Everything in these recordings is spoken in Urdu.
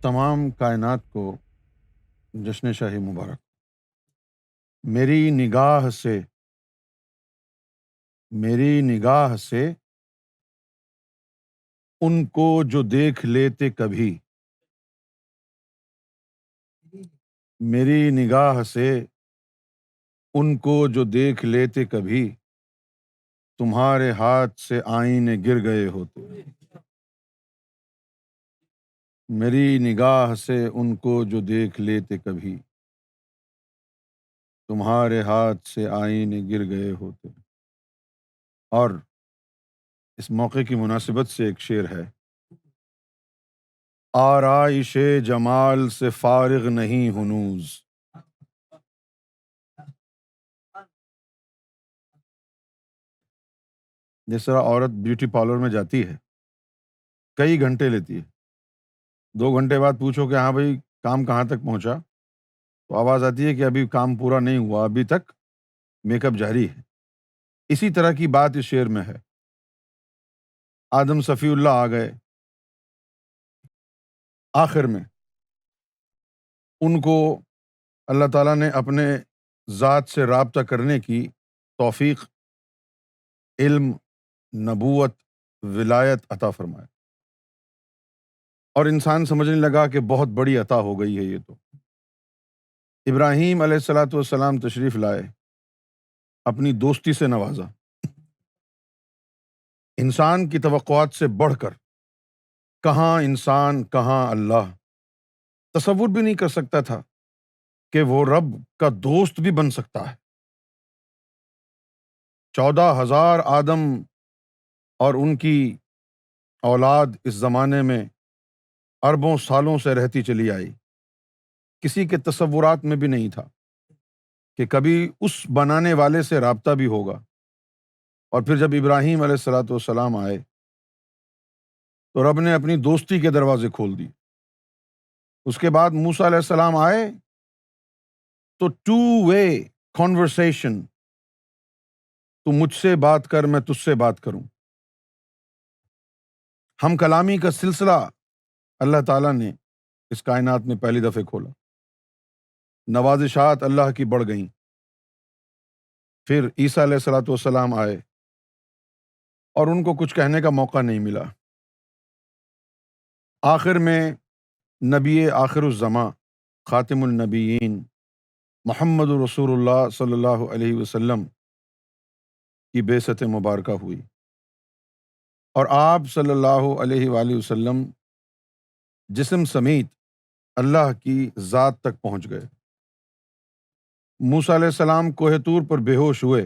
تمام کائنات کو جشن شاہی مبارک۔ میری نگاہ سے ان کو جو دیکھ لیتے کبھی، میری نگاہ سے ان کو جو دیکھ لیتے کبھی، تمہارے ہاتھ سے آئینے گر گئے ہوتے۔ میری نگاہ سے ان کو جو دیکھ لیتے کبھی، تمہارے ہاتھ سے آئینے گر گئے ہوتے۔ اور اس موقع کی مناسبت سے ایک شعر ہے: آرائش جمال سے فارغ نہیں ہنوز۔ جس طرح عورت بیوٹی پارلر میں جاتی ہے، کئی گھنٹے لیتی ہے، 2 گھنٹے بعد پوچھو کہ ہاں بھائی کام کہاں تک پہنچا، تو آواز آتی ہے کہ ابھی کام پورا نہیں ہوا، ابھی تک میک اپ جاری ہے۔ اسی طرح کی بات اس شعر میں ہے۔ آدم صفی اللہ آ گئے، آخر میں ان کو اللہ تعالیٰ نے اپنے ذات سے رابطہ کرنے کی توفیق، علم، نبوت، ولایت عطا فرمایا، اور انسان سمجھنے لگا کہ بہت بڑی عطا ہو گئی ہے یہ تو۔ ابراہیم علیہ الصلاۃ والسلام تشریف لائے، اپنی دوستی سے نوازا۔ انسان کی توقعات سے بڑھ کر کہاں انسان کہاں اللہ تصور بھی نہیں کر سکتا تھا کہ وہ رب کا دوست بھی بن سکتا ہے۔ 14,000 آدم اور ان کی اولاد اس زمانے میں اربوں سالوں سے رہتی چلی آئی، کسی کے تصورات میں بھی نہیں تھا کہ کبھی اس بنانے والے سے رابطہ بھی ہوگا۔ اور پھر جب ابراہیم علیہ الصلاۃ والسلام آئے تو رب نے اپنی دوستی کے دروازے کھول دیے۔ اس کے بعد موسیٰ علیہ السلام آئے تو ٹو وے کانورسیشن، تو مجھ سے بات کر میں تجھ سے بات کروں، ہم کلامی کا سلسلہ اللہ تعالیٰ نے اس کائنات میں پہلی دفعہ کھولا۔ نوازشات اللہ کی بڑھ گئیں۔ پھر عیسیٰ علیہ الصلاۃ والسلام آئے اور ان کو کچھ کہنے کا موقع نہیں ملا۔ آخر میں نبی آخر الزماں، خاتم النبیین، محمد رسول اللہ صلی اللہ علیہ وسلم کی بعثت مبارکہ ہوئی، اور آپ صلی اللہ علیہ وآلہ وسلم جسم سمیت اللہ کی ذات تک پہنچ گئے۔ موسیٰ علیہ السلام کوہ طور پر بے ہوش ہوئے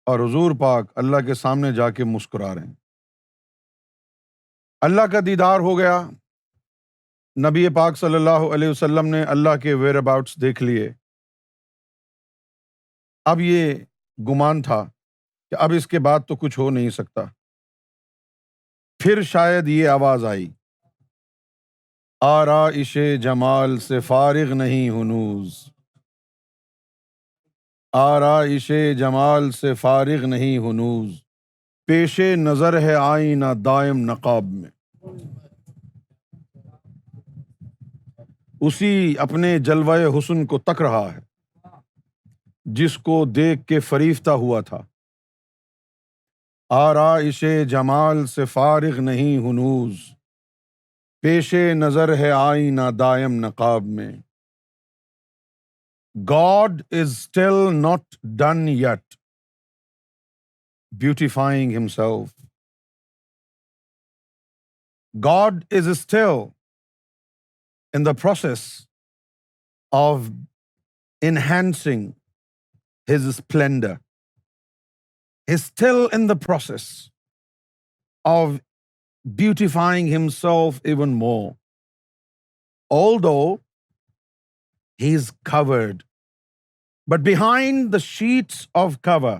اور حضور پاک اللہ کے سامنے جا کے مسکرا رہے ہیں۔ اللہ کا دیدار ہو گیا، نبی پاک صلی اللہ علیہ وسلم نے اللہ کے ویئر اباؤٹس دیکھ لیے۔ اب یہ گمان تھا کہ اب اس کے بعد تو کچھ ہو نہیں سکتا۔ پھر شاید یہ آواز آئی: آرائش جمال سے فارغ نہیں ہنوز۔ آرائش جمال سے فارغ نہیں ہنوز، پیش نظر ہے آئینہ دائم نقاب میں۔ اسی اپنے جلوہ حسن کو تک رہا ہے جس کو دیکھ کے فریفتہ ہوا تھا۔ آرائش جمال سے فارغ نہیں ہنوز، پیش نظر ہے آئینہ دائم نقاب میں۔ God is still not done yet beautifying himself. God is still in the process of enhancing his splendor. He's still in the process of beautifying himself even more. Although he is covered, but behind the sheets of cover,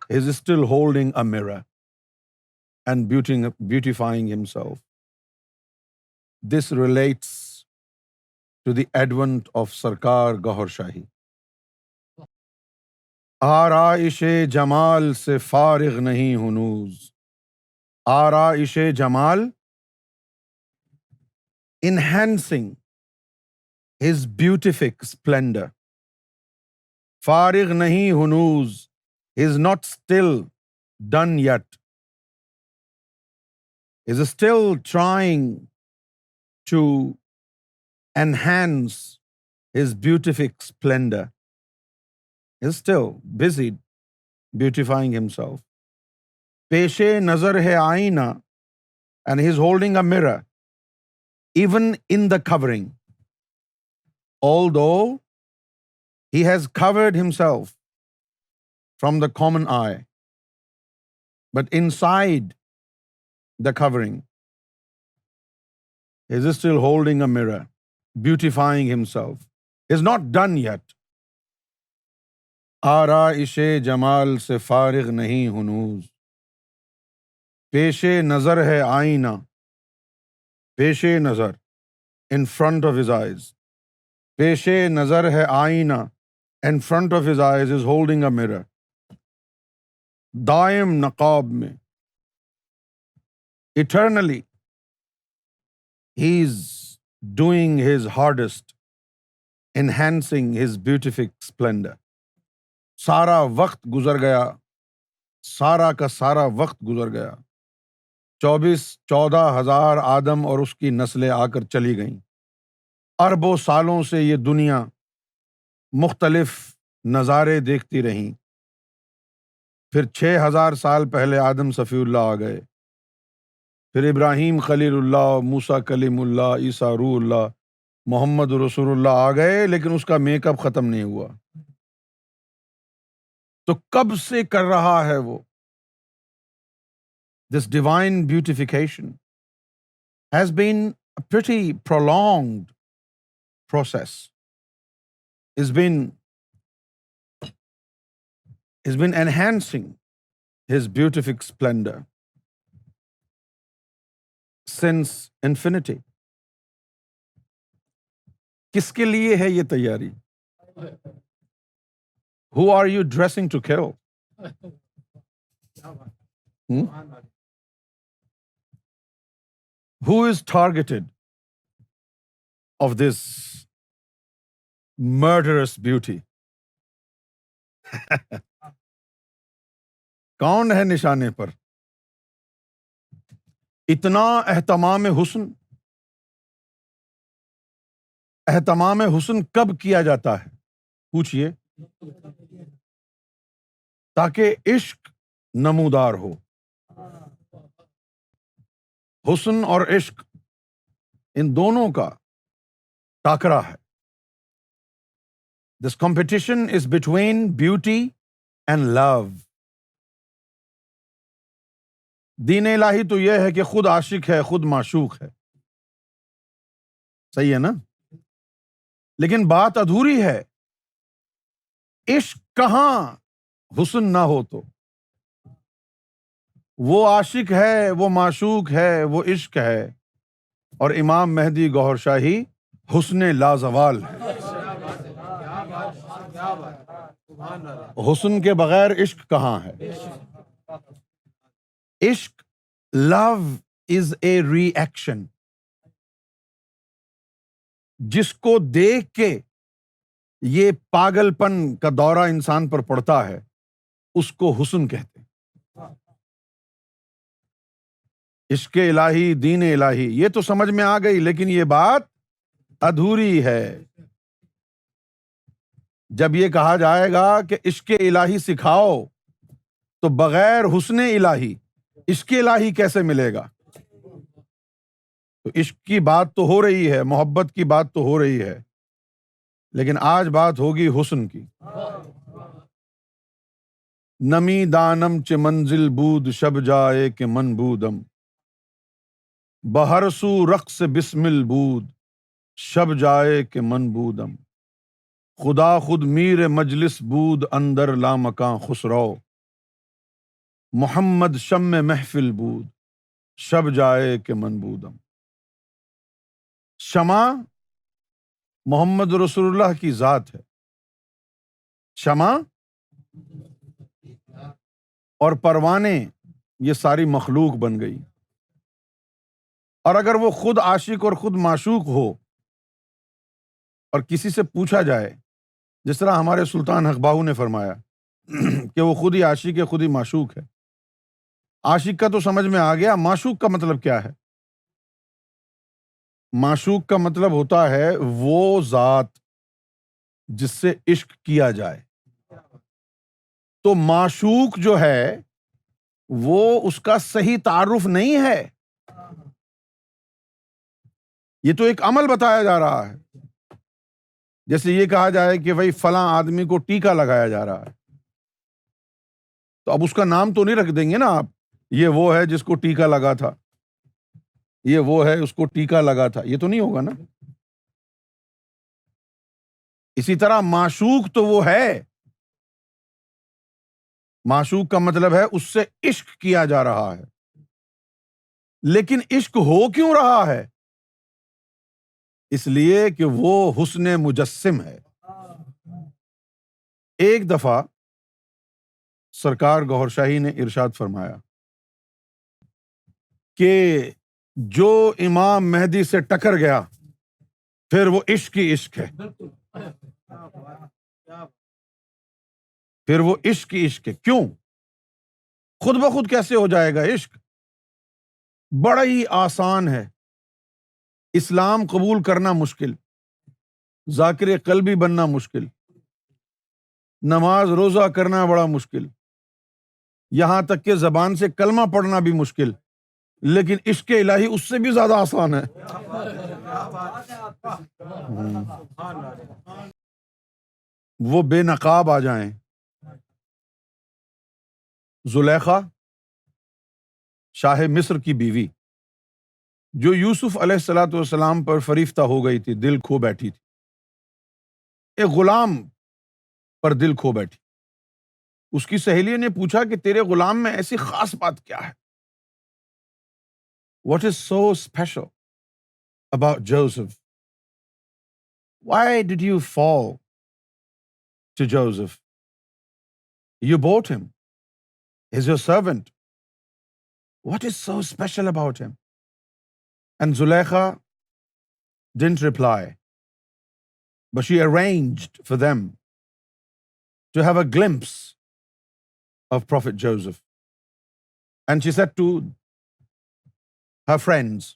he is still holding a mirror and beautifying himself. This relates to the advent of Sarkar Gauhar Shahi. آرائش جمال سے فارغ نہیں ہنوز۔ آرائش جمال enhancing his beatific splendor. فارغ نہیں ہنوز, he is not still done yet. He is still trying to enhance his beatific splendor. He is still busy beautifying himself. پیشے نظر ہے آئینہ, and he is holding a mirror even in the covering. Although he has covered himself from the common eye, but inside the covering, he is still holding a mirror, beautifying himself. He is not done yet. آرائش جمال سے فارغ نہیں ہنوز, پیش نظر ہے آئینہ, پیش نظر in front of his eyes, پیش نظر ہے آئینہ, in front of his eyes is holding a mirror. دائم نقاب میں, eternally he is doing his hardest, enhancing his beatific splendor. سارا وقت گزر گیا, سارا کا سارا وقت گزر گیا. 14,000 آدم اور اس کی نسلیں آ کر چلی گئیں. اربوں سالوں سے یہ دنیا مختلف نظارے دیکھتی رہیں. پھر 6,000 سال پہلے آدم صفی اللہ آ گئے, پھر ابراہیم خلیل اللہ, موسیٰ کلیم اللہ, عیسیٰ روح اللہ, محمد رسول اللہ آ گئے, لیکن اس کا میک اپ ختم نہیں ہوا. تو کب سے کر رہا ہے وہ؟ This divine beautification has been a pretty prolonged process. It's been enhancing his beatific splendor since infinity. کس کے لیے ہے یہ تیاری؟ Who are you dressing to kill? Who is targeted of this murderous beauty? کون ہے نشانے پر؟ اتنا اہتمام حسن کب کیا جاتا ہے؟ پوچھئے. تاکہ عشق نمودار ہو. حسن اور عشق ان دونوں کا ٹاکرا ہے. This competition is between beauty and love. دین الہی تو یہ ہے کہ خود عاشق ہے, خود معشوق ہے. صحیح ہے نا؟ لیکن بات ادھوری ہے. عشق کہاں حسن نہ ہو تو؟ وہ عاشق ہے, وہ معشوق ہے, وہ عشق ہے, اور امام مہدی گوہر شاہی حسن لازوال ہے. حسن کے بغیر عشق کہاں ہے؟ عشق, love is a reaction. جس کو دیکھ کے یہ پاگل پن کا دورہ انسان پر پڑتا ہے, اس کو حسن کہتے ہیں. عشق الہی, دین الہی, یہ تو سمجھ میں آ گئی, لیکن یہ بات ادھوری ہے. جب یہ کہا جائے گا کہ عشق الہی سکھاؤ, تو بغیر حسن الہی عشق الہی کیسے ملے گا؟ تو عشق کی بات تو ہو رہی ہے, محبت کی بات تو ہو رہی ہے, لیکن آج بات ہوگی حسن کی. نمی دانم چ منزل بود شب جائے کہ من بودم, بہر سو رقص بسمل بود شب جائے کہ من بودم. خدا خود میر مجلس بود اندر لامکاں خسرو, محمد شم محفل بود شب جائے کہ من بودم. شمع محمد رسول اللہ کی ذات ہے. شمع اور پروانے یہ ساری مخلوق بن گئی. اور اگر وہ خود عاشق اور خود معشوق ہو اور کسی سے پوچھا جائے، جس طرح ہمارے سلطان حق باہو نے فرمایا کہ وہ خود ہی عاشق ہے، خود ہی معشوق ہے۔ عاشق کا تو سمجھ میں آ گیا، معشوق کا مطلب کیا ہے؟ معشوق کا مطلب ہوتا ہے وہ ذات جس سے عشق کیا جائے۔ تو معشوق جو ہے وہ اس کا صحیح تعارف نہیں ہے، یہ تو ایک عمل بتایا جا رہا ہے۔ جیسے یہ کہا جائے کہ بھائی فلاں آدمی کو ٹیکا لگایا جا رہا ہے، تو اب اس کا نام تو نہیں رکھ دیں گے نا آپ، یہ وہ ہے جس کو ٹیکا لگا تھا، یہ وہ ہے اس کو ٹیکا لگا تھا، یہ تو نہیں ہوگا نا۔ اسی طرح معشوق تو وہ ہے، معشوق کا مطلب ہے اس سے عشق کیا جا رہا ہے، لیکن عشق ہو کیوں رہا ہے؟ اس لیے کہ وہ حسن مجسم ہے۔ ایک دفعہ سرکار گوھر شاہی نے ارشاد فرمایا کہ جو امام مہدی سے ٹکر گیا پھر وہ عشق ہی عشق ہے، پھر وہ عشق ہی عشق ہے۔ کیوں؟ خود بخود کیسے ہو جائے گا عشق؟ بڑا ہی آسان ہے۔ اسلام قبول کرنا مشکل، ذاکر قلبی بننا مشکل، نماز روزہ کرنا بڑا مشکل، یہاں تک کہ زبان سے کلمہ پڑھنا بھی مشکل، لیکن عشق الہی اس سے بھی زیادہ آسان ہے۔ وہ بے نقاب آ جائیں، زلیخا شاہ مصر کی بیوی جو یوسف علیہ الصلوۃ والسلام پر فریفتہ ہو گئی تھی، دل کھو بیٹھی تھی، ایک غلام پر دل کھو بیٹھی۔ اس کی سہیلی نے پوچھا کہ تیرے غلام میں ایسی خاص بات کیا ہے؟ What is so special about Joseph? Why did you fall to Joseph? You bought him. He's your servant. What is so special about him? And Zulaikha didn't reply, but she arranged for them to have a glimpse of Prophet Joseph. And she said to her friends,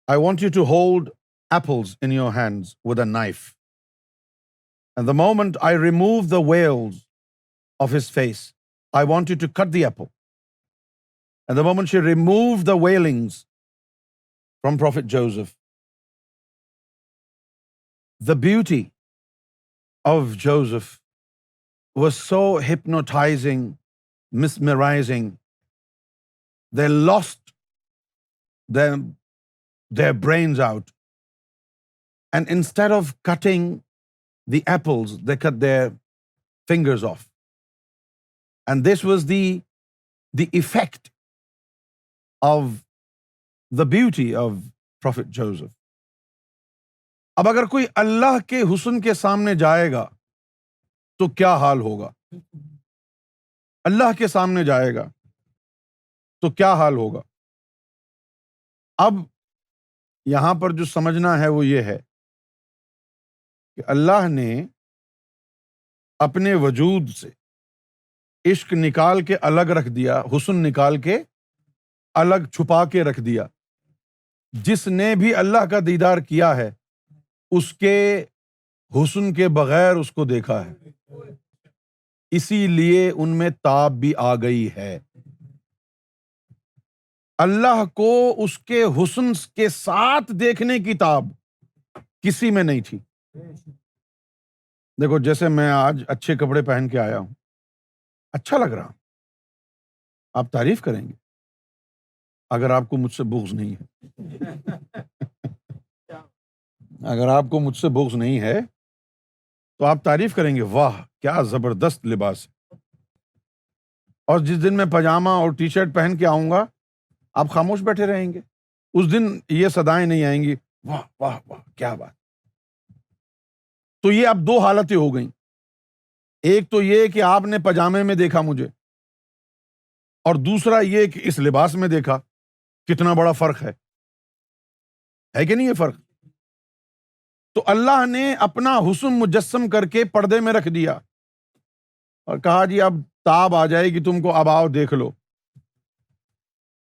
I want you to hold apples in your hands with a knife. And the moment I remove the veils of his face, I want you to cut the apple. And the moment she removed the veilings from Prophet Joseph, the beauty of Joseph was so hypnotizing, mesmerizing. They lost their brains out. And instead of cutting the apples, they cut their fingers off. And this was the effect of the beauty of Prophet Joseph. اب اگر کوئی اللہ کے حسن کے سامنے جائے گا تو کیا حال ہوگا؟ اللہ کے سامنے جائے گا تو کیا حال ہوگا؟ اب یہاں پر جو سمجھنا ہے وہ یہ ہے کہ اللہ نے اپنے وجود سے عشق نکال کے الگ رکھ دیا، حسن نکال کے الگ چھپا کے رکھ دیا۔ جس نے بھی اللہ کا دیدار کیا ہے اس کے حسن کے بغیر اس کو دیکھا ہے، اسی لیے ان میں تاب بھی آ گئی ہے۔ اللہ کو اس کے حسن کے ساتھ دیکھنے کی تاب کسی میں نہیں تھی۔ دیکھو جیسے میں آج اچھے کپڑے پہن کے آیا ہوں، اچھا لگ رہا، آپ تعریف کریں گے اگر آپ کو مجھ سے بغض نہیں ہے۔ اگر آپ کو مجھ سے بغض نہیں ہے تو آپ تعریف کریں گے، واہ کیا زبردست لباس ہے۔ اور جس دن میں پاجامہ اور ٹی شرٹ پہن کے آؤں گا آپ خاموش بیٹھے رہیں گے، اس دن یہ صدائیں نہیں آئیں گی، واہ واہ واہ کیا بات۔ تو یہ اب دو حالتیں ہو گئیں، ایک تو یہ کہ آپ نے پاجامے میں دیکھا مجھے، اور دوسرا یہ کہ اس لباس میں دیکھا۔ کتنا بڑا فرق ہے کہ نہیں یہ فرق؟ تو اللہ نے اپنا حسن مجسم کر کے پردے میں رکھ دیا اور کہا جی اب تاب آ جائے گی تم کو، اب آؤ دیکھ لو۔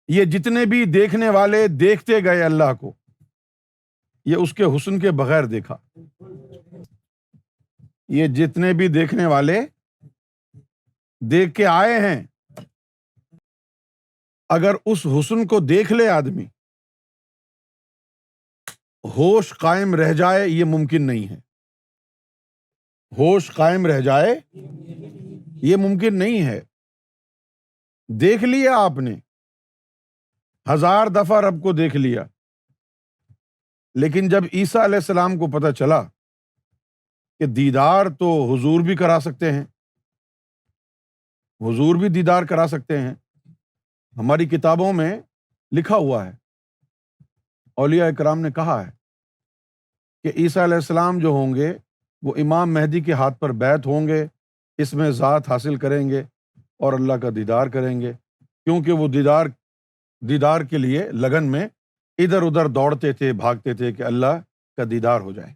یہ جتنے بھی دیکھنے والے دیکھتے گئے اللہ کو، یہ اس کے حسن کے بغیر دیکھا۔ یہ جتنے بھی دیکھنے والے دیکھ کے آئے ہیں، اگر اس حسن کو دیکھ لے آدمی، ہوش قائم رہ جائے، یہ ممکن نہیں ہے۔ ہوش قائم رہ جائے یہ ممکن نہیں ہے۔ دیکھ لیا آپ نے، 1000 دفعہ رب کو دیکھ لیا، لیکن جب عیسیٰ علیہ السلام کو پتہ چلا کہ دیدار تو حضور بھی کرا سکتے ہیں، حضور بھی دیدار کرا سکتے ہیں، ہماری کتابوں میں لکھا ہوا ہے، اولیاء کرام نے کہا ہے کہ عیسیٰ علیہ السلام جو ہوں گے وہ امام مہدی کے ہاتھ پر بیعت ہوں گے، اس میں ذات حاصل کریں گے اور اللہ کا دیدار کریں گے، کیونکہ وہ دیدار کے لیے لگن میں ادھر ادھر دوڑتے تھے، بھاگتے تھے کہ اللہ کا دیدار ہو جائے۔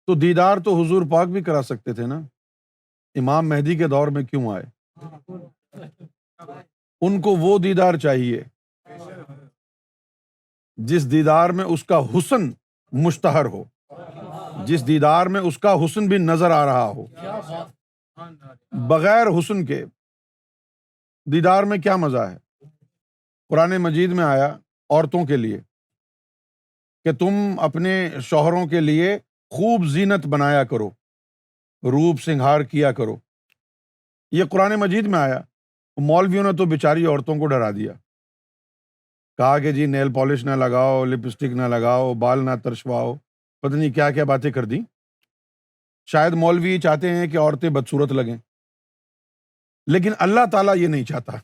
تو دیدار تو حضور پاک بھی کرا سکتے تھے نا، امام مہدی کے دور میں کیوں آئے؟ ان کو وہ دیدار چاہیے جس دیدار میں اس کا حسن مشتہر ہو، جس دیدار میں اس کا حسن بھی نظر آ رہا ہو۔ بغیر حسن کے دیدار میں کیا مزہ ہے؟ قرآن مجید میں آیا عورتوں کے لیے کہ تم اپنے شوہروں کے لیے خوب زینت بنایا کرو، روپ سنگھار کیا کرو۔ یہ قرآن مجید میں آیا۔ مولویوں نے تو بیچاری عورتوں کو ڈرا دیا، کہا کہ جی نیل پالش نہ لگاؤ، لپسٹک نہ لگاؤ، بال نہ ترشواؤ، پتہ نہیں کیا کیا باتیں کر دیں۔ شاید مولوی چاہتے ہیں کہ عورتیں بدصورت لگیں، لیکن اللہ تعالیٰ یہ نہیں چاہتا۔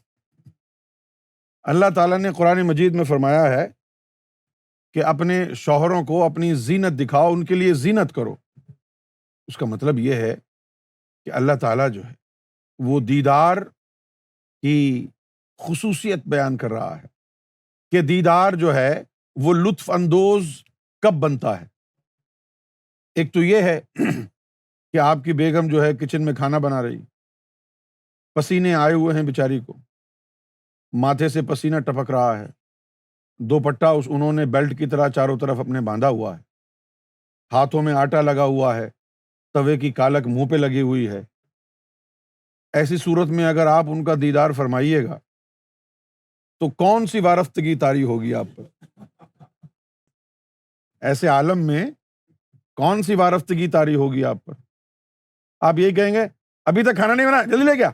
اللہ تعالیٰ نے قرآن مجید میں فرمایا ہے کہ اپنے شوہروں کو اپنی زینت دکھاؤ، ان کے لیے زینت کرو۔ اس کا مطلب یہ ہے کہ اللہ تعالیٰ جو ہے وہ دیدار کی خصوصیت بیان کر رہا ہے کہ دیدار جو ہے وہ لطف اندوز کب بنتا ہے۔ ایک تو یہ ہے کہ آپ کی بیگم جو ہے کچن میں کھانا بنا رہی، پسینے آئے ہوئے ہیں بیچاری کو، ماتھے سے پسینہ ٹپک رہا ہے، دوپٹہ انہوں نے بیلٹ کی طرح چاروں طرف اپنے باندھا ہوا ہے، ہاتھوں میں آٹا لگا ہوا ہے، توے کی کالک منہ پہ لگی ہوئی ہے۔ ایسی صورت میں اگر آپ ان کا دیدار فرمائیے گا تو کون سی وارفتگی طاری ہوگی آپ پر؟ ایسے عالم میں کون سی وارفتگی طاری ہوگی آپ پر؟ آپ یہی کہیں گے ابھی تک کھانا نہیں بنا، جلدی لے گیا۔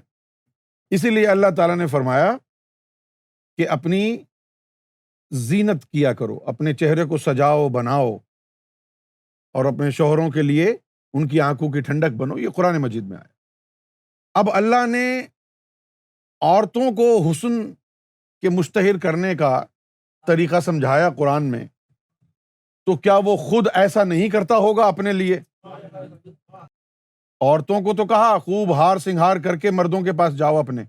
اسی لیے اللہ تعالیٰ نے فرمایا کہ اپنی زینت کیا کرو، اپنے چہرے کو سجاؤ بناؤ، اور اپنے شوہروں کے لیے ان کی آنکھوں کی ٹھنڈک بنو۔ یہ قرآن مجید میں آیا۔ اب اللہ نے عورتوں کو حسن کے مشتہر کرنے کا طریقہ سمجھایا قرآن میں، تو کیا وہ خود ایسا نہیں کرتا ہوگا اپنے لیے؟ عورتوں کو تو کہا خوب ہار سنگھار کر کے مردوں کے پاس جاؤ اپنے،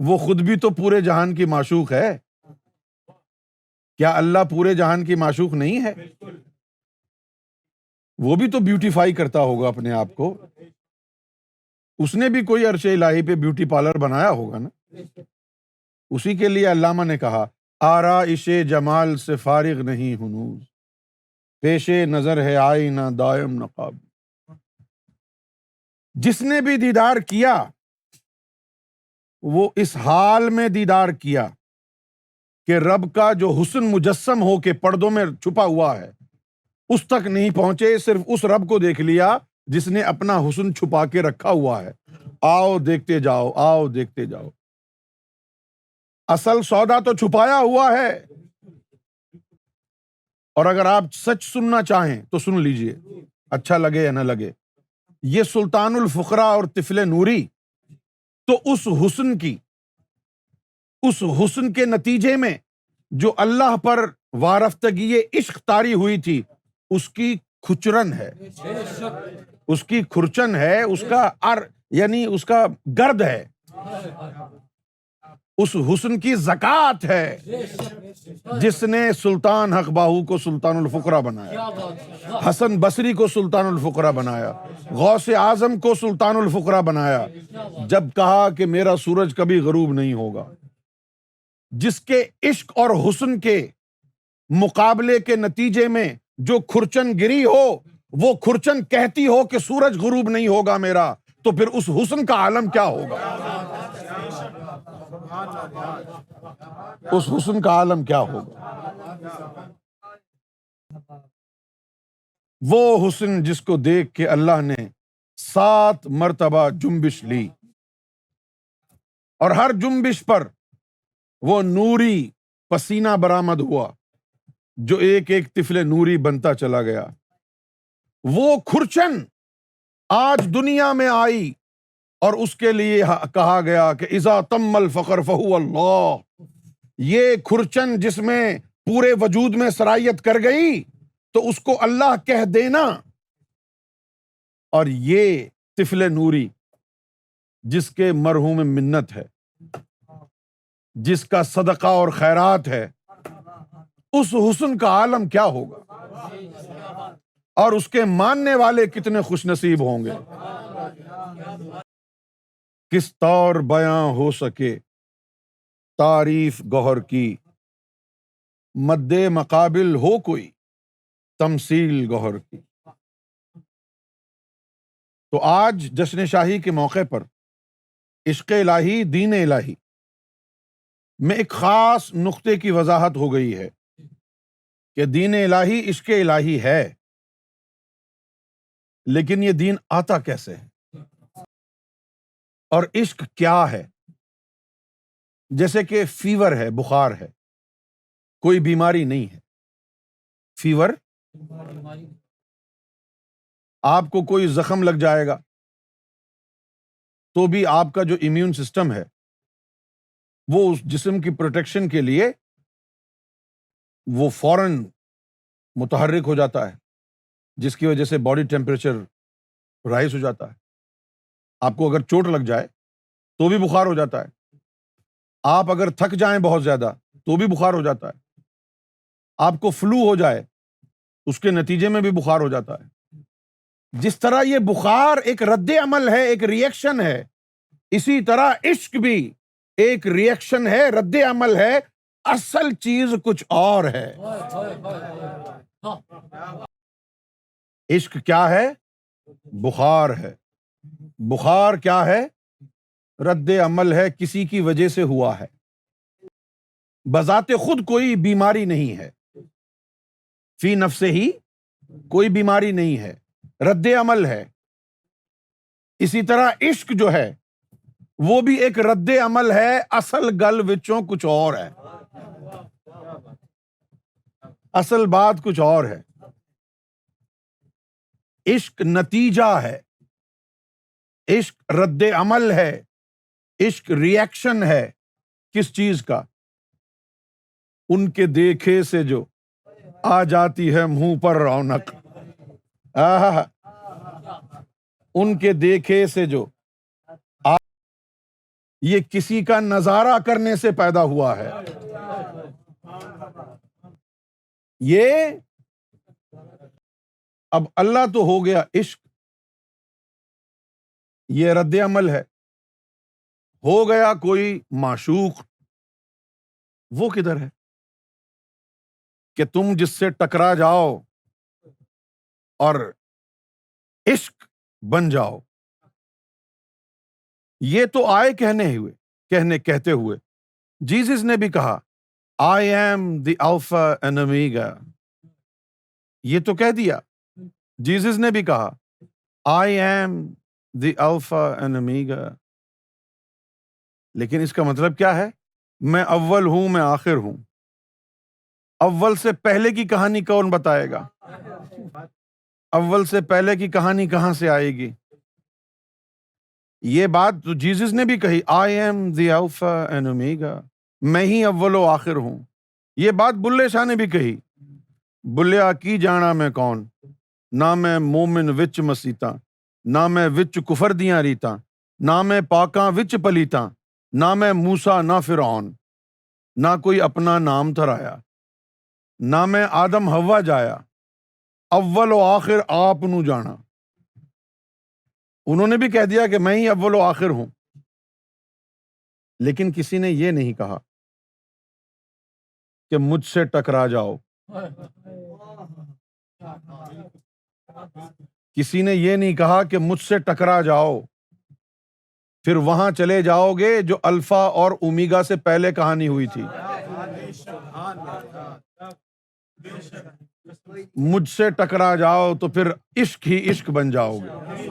وہ خود بھی تو پورے جہان کی معشوق ہے۔ کیا اللہ پورے جہان کی معشوق نہیں ہے؟ وہ بھی تو بیوٹیفائی کرتا ہوگا اپنے آپ کو، اس نے بھی کوئی عرش الہی پہ بیوٹی پارلر بنایا ہوگا نا۔ اسی کے لیے علامہ نے کہا آرائش جمال سے فارغ نہیں ہنوز، پیش نظر ہے آئینہ دائم نقاب۔ جس نے بھی دیدار کیا وہ اس حال میں دیدار کیا کہ رب کا جو حسن مجسم ہو کے پردوں میں چھپا ہوا ہے اس تک نہیں پہنچے، صرف اس رب کو دیکھ لیا جس نے اپنا حسن چھپا کے رکھا ہوا ہے۔ آؤ دیکھتے جاؤ، آؤ دیکھتے جاؤ۔ اصل سودا تو چھپایا ہوا ہے، اور اگر آپ سچ سننا چاہیں تو سن لیجئے، اچھا لگے یا نہ لگے۔ یہ سلطان الفقراء اور طفل نوری تو اس حسن کے نتیجے میں جو اللہ پر وارفتگی عشق طاری ہوئی تھی، اس کی کھچرن ہے، اس کی کھرچن ہے، اس کا یعنی اس کا گرد ہے۔ اس حسن کی زکوٰۃ ہے جس نے سلطان حق باہو کو سلطان الفقراء بنایا، حسن بصری کو سلطان الفقراء بنایا، غوث اعظم کو سلطان الفقراء بنایا، جب کہا کہ میرا سورج کبھی غروب نہیں ہوگا۔ جس کے عشق اور حسن کے مقابلے کے نتیجے میں جو کھرچن گری ہو، وہ کھرچن کہتی ہو کہ سورج غروب نہیں ہوگا میرا، تو پھر اس حسن کا عالم کیا ہوگا؟ اس حسن کا عالم کیا ہوگا؟ وہ حسن جس کو دیکھ کے اللہ نے 7 مرتبہ جنبش لی، اور ہر جنبش پر وہ نوری پسینہ برآمد ہوا جو ایک ایک طفل نوری بنتا چلا گیا۔ وہ کھرچن آج دنیا میں آئی اور اس کے لیے کہا گیا کہ اذا تم الفقر فہو اللہ، یہ کھرچن جس میں پورے وجود میں سرایت کر گئی تو اس کو اللہ کہہ دینا، اور یہ طفل نوری جس کے مرحوم منت ہے، جس کا صدقہ اور خیرات ہے، اس حسن کا عالم کیا ہوگا، اور اس کے ماننے والے کتنے خوش نصیب ہوں گے۔ کس طور بیاں ہو سکے تعریف گوہر کی، مد مقابل ہو کوئی تمثیل گوہر کی۔ تو آج جشن شاہی کے موقع پر عشق الہی، دین الہی میں ایک خاص نقطے کی وضاحت ہو گئی ہے کہ دین الہی عشق الہی ہے، لیکن یہ دین آتا کیسے ہے اور عشق کیا ہے؟ جیسے کہ فیور ہے، بخار ہے، کوئی بیماری نہیں ہے، فیور، آپ کو کوئی زخم لگ جائے گا تو بھی آپ کا جو امیون سسٹم ہے وہ اس جسم کی پروٹیکشن کے لیے وہ فوراً متحرک ہو جاتا ہے، جس کی وجہ سے باڈی ٹیمپریچر رائز ہو جاتا ہے۔ آپ کو اگر چوٹ لگ جائے تو بھی بخار ہو جاتا ہے، آپ اگر تھک جائیں بہت زیادہ تو بھی بخار ہو جاتا ہے، آپ کو فلو ہو جائے اس کے نتیجے میں بھی بخار ہو جاتا ہے۔ جس طرح یہ بخار ایک رد عمل ہے، ایک ری ایکشن ہے، اسی طرح عشق بھی ایک ری ایکشن ہے، رد عمل ہے، اصل چیز کچھ اور ہے۔ عشق کیا ہے؟ بخار ہے۔ بخار کیا ہے؟ رد عمل ہے، کسی کی وجہ سے ہوا ہے، بذات خود کوئی بیماری نہیں ہے، فی نفسہ ہی کوئی بیماری نہیں ہے، رد عمل ہے۔ اسی طرح عشق جو ہے وہ بھی ایک رد عمل ہے، اصل گل وچوں کچھ اور ہے، اصل بات کچھ اور ہے۔ عشق نتیجہ ہے، عشق رد عمل ہے، عشق ری ایکشن ہے، کس چیز کا؟ ان کے دیکھے سے جو آ جاتی ہے منہ پر رونق، ان کے دیکھے سے جو یہ کسی کا نظارہ کرنے سے پیدا ہوا ہے، یہ اب اللہ تو ہو گیا عشق، یہ رد عمل ہے۔ ہو گیا کوئی معشوق، وہ کدھر ہے کہ تم جس سے ٹکرا جاؤ اور عشق بن جاؤ؟ یہ تو آئے کہتے ہوئے جیسس نے بھی کہا I am the Alpha and Omega، یہ تو کہہ دیا، جیسس نے بھی کہا I am the Alpha and Omega، لیکن اس کا مطلب کیا ہے؟ میں اول ہوں، میں آخر ہوں۔ اول سے پہلے کی کہانی کون بتائے گا؟ اول سے پہلے کی کہانی کہاں سے آئے گی؟ یہ بات تو جیسس نے بھی کہی I am the Alpha and Omega، میں ہی اول و آخر ہوں۔ یہ بات بلے شاہ نے بھی کہی، بلیا کی جانا میں کون، نہ میں مومن وچ مسیتاں، نہ میں وچ کفر دیاں ریتاں، نہ میں پاکاں وچ پلیتاں، نہ میں موسیٰ نہ فرعون، نہ کوئی اپنا نام تھرایا، نہ میں آدم حوا جایا، اول و آخر آپ نو جانا۔ انہوں نے بھی کہہ دیا کہ میں ہی اول و آخر ہوں، لیکن کسی نے یہ نہیں کہا کہ مجھ سے ٹکرا جاؤ، کسی نے یہ نہیں کہا کہ مجھ سے ٹکرا جاؤ، پھر وہاں چلے جاؤ گے جو الفا اور اومیگا سے پہلے کہانی ہوئی تھی۔ مجھ سے ٹکرا جاؤ تو پھر عشق ہی عشق بن جاؤ گے۔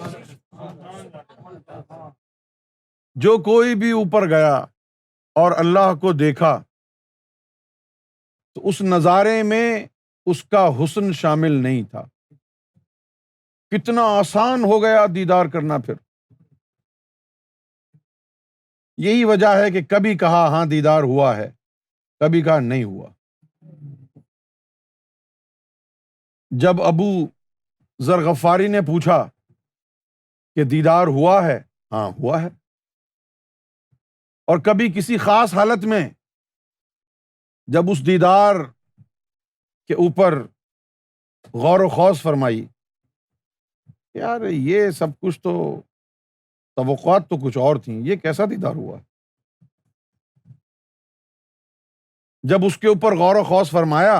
جو کوئی بھی اوپر گیا اور اللہ کو دیکھا تو اس نظارے میں اس کا حسن شامل نہیں تھا۔ کتنا آسان ہو گیا دیدار کرنا پھر۔ یہی وجہ ہے کہ کبھی کہا ہاں دیدار ہوا ہے، کبھی کہا نہیں ہوا۔ جب ابو ذر غفاری نے پوچھا کہ دیدار ہوا ہے، ہاں ہوا ہے، اور کبھی کسی خاص حالت میں جب اس دیدار کے اوپر غور و خوض فرمائی، یار یہ سب کچھ تو توقعات تو کچھ اور تھیں، یہ کیسا دیدار ہوا؟ جب اس کے اوپر غور و خوض فرمایا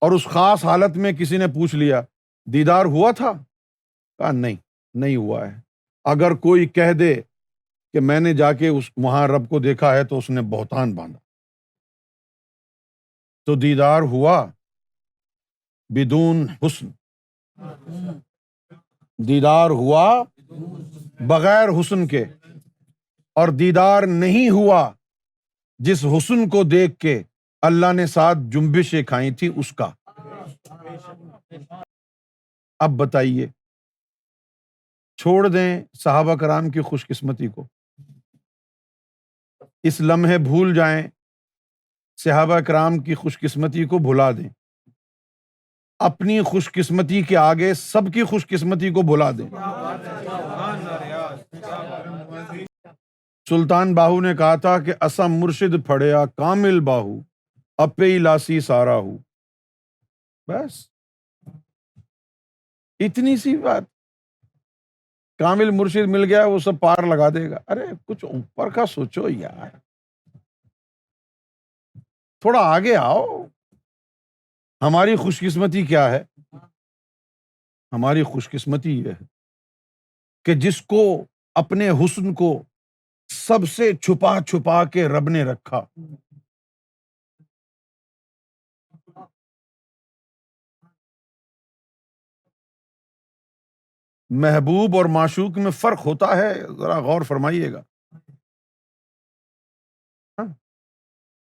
اور اس خاص حالت میں کسی نے پوچھ لیا دیدار ہوا تھا، کہا نہیں، نہیں ہوا ہے۔ اگر کوئی کہہ دے کہ میں نے جا کے وہاں رب کو دیکھا ہے تو اس نے بہتان باندھا۔ تو دیدار ہوا بدون حسن، دیدار ہوا بغیر حسن کے، اور دیدار نہیں ہوا جس حسن کو دیکھ کے اللہ نے 7 جنبشیں کھائی تھی اس کا۔ اب بتائیے، چھوڑ دیں صحابہ کرام کی خوش قسمتی کو، اس لمحے بھول جائیں، صحابہ کرام کی خوش قسمتی کو بھلا دیں، اپنی خوش قسمتی کے آگے سب کی خوش قسمتی کو بھلا دیں۔ سلطان باہو نے کہا تھا کہ اسم مرشد پھڑیا کامل باہو، اپے لاسی سارا ہو۔ بس اتنی سی بات، کامل مرشد مل گیا وہ سب پار لگا دے گا۔ ارے کچھ اوپر کا سوچو یار، تھوڑا آگے آؤ۔ ہماری خوش قسمتی کیا ہے؟ ہماری خوش قسمتی یہ ہے کہ جس کو اپنے حسن کو سب سے چھپا چھپا کے رب نے رکھا۔ محبوب اور معشوق میں فرق ہوتا ہے، ذرا غور فرمائیے گا۔ ہاں؟